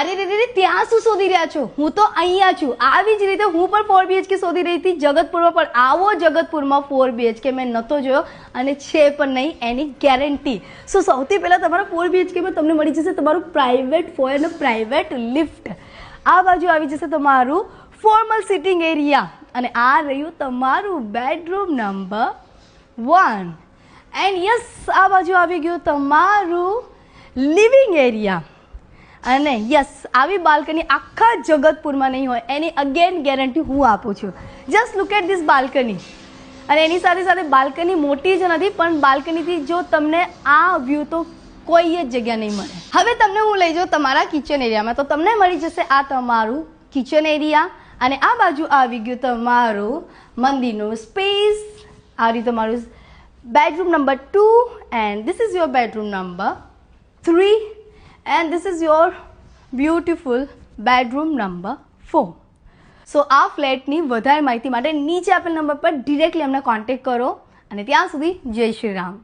અરે રે રે, ત્યાં શું શોધી રહ્યા છો? હું તો અહીંયા છું. આવી જ રીતે હું પણ 4 BHK શોધી રહી હતી જગતપુરમાં, પણ આવો જગતપુરમાં 4 BHK મેં નહોતો જોયો અને છે પણ નહીં એની ગેરંટી. સો સૌથી પહેલાં તમારા 4 BHKમાં તમને મળી જશે તમારું પ્રાઇવેટ ફોયર અને પ્રાઇવેટ લિફ્ટ. આ બાજુ આવી જશે તમારું ફોર્મલ સિટિંગ એરિયા અને આ રહ્યું તમારું બેડરૂમ નંબર 1. એન્ડ યસ, આ બાજુ આવી ગયું તમારું લિવિંગ એરિયા. અને યસ, આવી બાલ્કની આખા જગતપુરમાં નહીં હોય એની અગેન ગેરંટી હું આપું છું. Just look at this balcony. અને એની સાથે સાથે બાલ્કની મોટી જ નથી, પણ બાલ્કનીથી જો તમને આ વ્યૂ તો કોઈ જ જગ્યા નહીં મળે. હવે તમને હું લઈ જાઉં તમારા કિચન એરિયામાં, તો તમને મળી જશે આ તમારું કિચન એરિયા અને આ બાજુ આવી ગયું તમારું મંદિરનું સ્પેસ. આ રહ્યું તમારું bedroom number 2 and this is your bedroom number 3 and this is your beautiful bedroom number 4. સો આ ફ્લેટની વધારે માહિતી માટે નીચે આપેલ નંબર પર ડિરેક્ટલી અમને કોન્ટેક્ટ કરો અને ત્યાં સુધી જય શ્રી રામ.